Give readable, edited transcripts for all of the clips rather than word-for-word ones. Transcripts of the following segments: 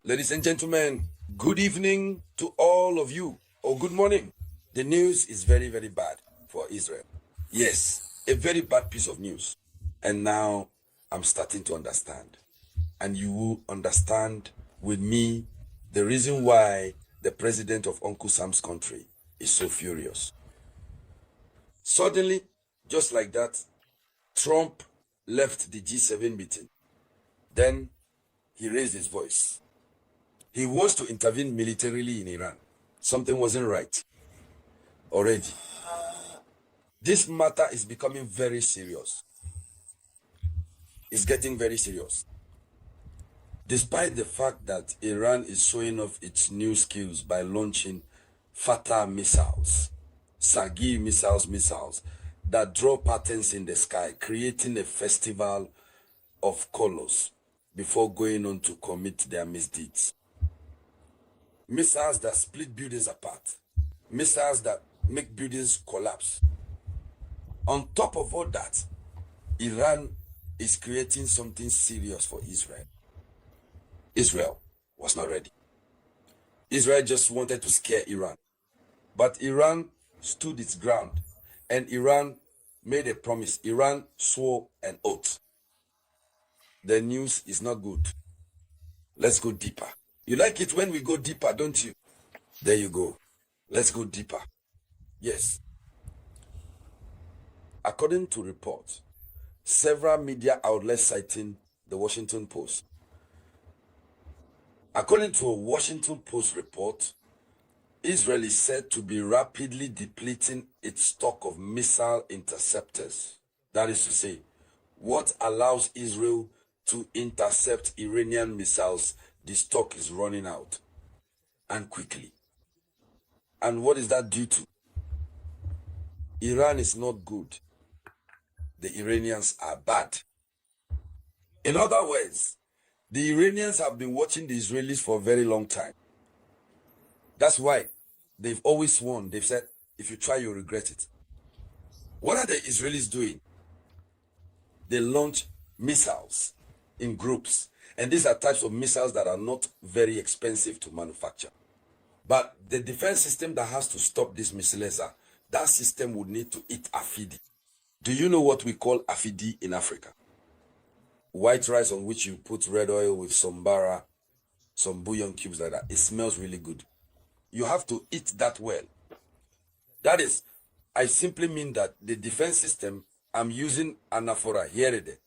Ladies and gentlemen, good evening to all of you, or good morning. The news is very, very bad for Israel. Yes, a very bad piece of news. And now I'm starting to understand. And you will understand with me the reason why the president of Uncle Sam's country is so furious. Suddenly, just like that, Trump left the G7 meeting. Then he raised his voice. He wants to intervene militarily in Iran. Something wasn't right already. This matter is becoming very serious. It's getting very serious. Despite the fact that Iran is showing off its new skills by launching Fatah missiles, Sagi missiles that draw patterns in the sky, creating a festival of colors before going on to commit their misdeeds. Missiles that split buildings apart. Missiles that make buildings collapse. On top of all that, Iran is creating something serious for Israel. Israel was not ready. Israel just wanted to scare Iran. But Iran stood its ground, and Iran made a promise. Iran swore an oath. The news is not good. Let's go deeper. You like it when we go deeper, don't you? There you go. Let's go deeper. Yes. According to reports, several media outlets citing the Washington Post. According to a Washington Post report, Israel is said to be rapidly depleting its stock of missile interceptors. That is to say, what allows Israel to intercept Iranian missiles, the stock is running out, and quickly. And what is that due to? Iran is not good. The Iranians are bad. In other words, the Iranians have been watching the Israelis for a very long time. That's why they've always won. They've said, if you try, you'll regret it. What are the Israelis doing? They launch missiles in groups. And these are types of missiles that are not very expensive to manufacture. But the defense system that has to stop these missiles, that system would need to eat afidi. Do you know what we call afidi in Africa? White rice on which you put red oil with some bara, some bouillon cubes like that. It smells really good. You have to eat that well. That is, I simply mean that the defense system, I'm using anaphora here and there.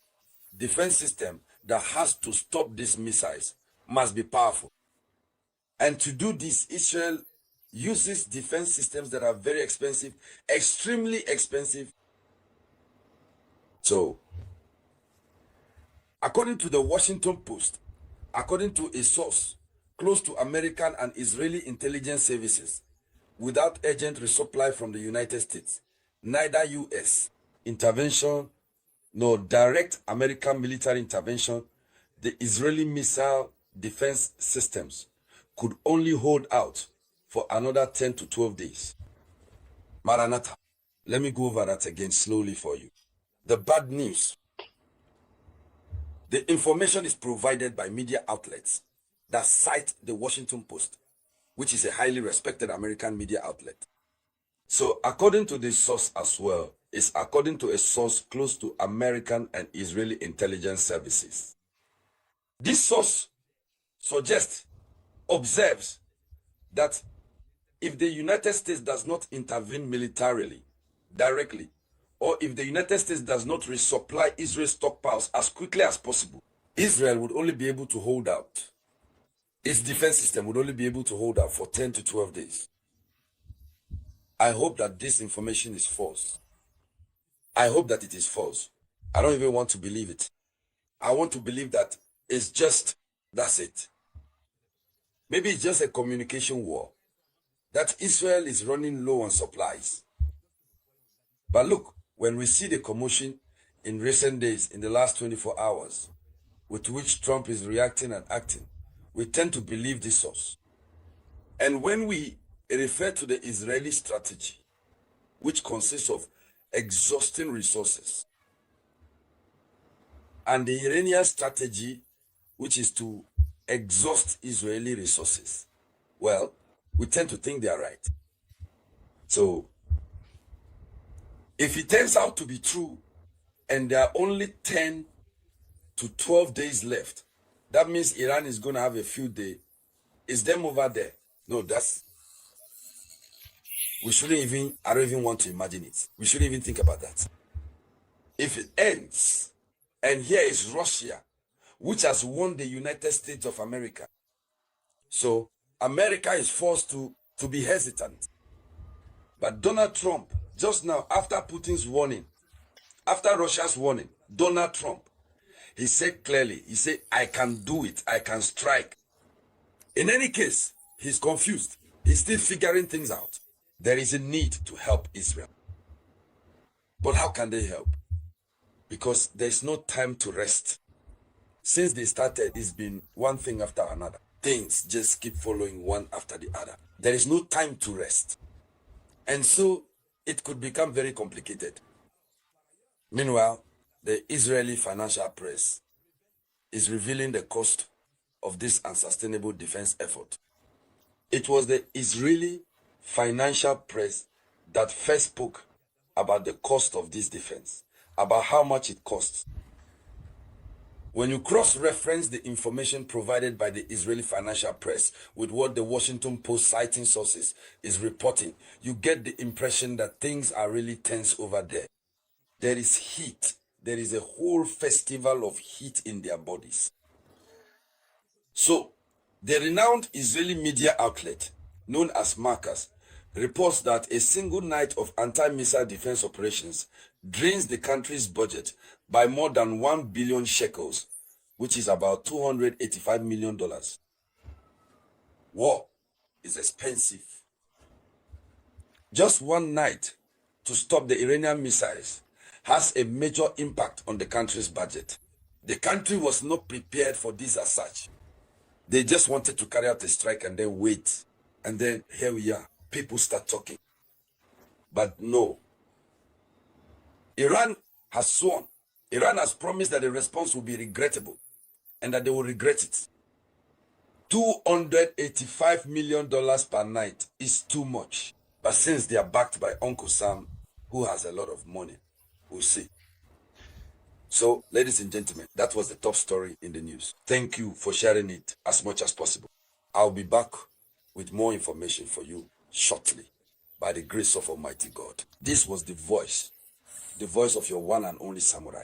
Defense system that has to stop these missiles must be powerful. And to do this, Israel uses defense systems that are very expensive, extremely expensive. So, according to the Washington Post, according to a source close to American and Israeli intelligence services, without urgent resupply from the United States, neither U.S. intervention nor direct American military intervention, the Israeli missile defense systems could only hold out for another 10 to 12 days. Maranatha. Let me go over that again slowly for you. The bad news. The information is provided by media outlets that cite the Washington Post, which is a highly respected American media outlet. So according to this source as well, it's according to a source close to American and Israeli intelligence services. This source suggests, observes that if the United States does not intervene militarily, directly, or if the United States does not resupply Israel's stockpiles as quickly as possible, Israel would only be able to hold out. Its defense system would only be able to hold out for 10 to 12 days. I hope that this information is false. I hope that it is false. I don't even want to believe it. I want to believe that it's just, that's it. Maybe it's just a communication war. That Israel is running low on supplies. But look, when we see the commotion in recent days, in the last 24 hours, with which Trump is reacting and acting, we tend to believe this source. And when we refer to the Israeli strategy, which consists of exhausting resources, and the Iranian strategy, which is to exhaust Israeli resources, well, we tend to think they are right. So, if it turns out to be true, and there are only 10 to 12 days left, that means Iran is going to have a few days. Is them over there? No, we shouldn't even, I don't even want to imagine it. We shouldn't even think about that. If it ends, and here is Russia, which has won the United States of America. So America is forced to be hesitant. But Donald Trump, just now, after Putin's warning, after Russia's warning, Donald Trump, he said clearly, he said, I can do it, I can strike. In any case, he's confused. He's still figuring things out. There is a need to help Israel. But how can they help? Because there's no time to rest. Since they started, it's been one thing after another. Things just keep following one after the other. There is no time to rest. And so it could become very complicated. Meanwhile, the Israeli financial press is revealing the cost of this unsustainable defense effort. It was the Israeli financial press that first spoke about the cost of this defense, about how much it costs. When you cross-reference the information provided by the Israeli financial press with what the Washington Post citing sources is reporting, you get the impression that things are really tense over there. There is heat. There is a whole festival of heat in their bodies. So, the renowned Israeli media outlet, known as Marcus, reports that a single night of anti-missile defense operations drains the country's budget by more than 1 billion shekels, which is about $285 million. War is expensive. Just one night to stop the Iranian missiles has a major impact on the country's budget. The country was not prepared for this as such. They just wanted to carry out a strike and then wait. And then here we are. People start talking. But no. Iran has sworn. Iran has promised that the response will be regrettable and that they will regret it. $285 million per night is too much. But since they are backed by Uncle Sam, who has a lot of money, we'll see. So, ladies and gentlemen, that was the top story in the news. Thank you for sharing it as much as possible. I'll be back with more information for you shortly by the grace of Almighty God. This was the voice of your one and only samurai.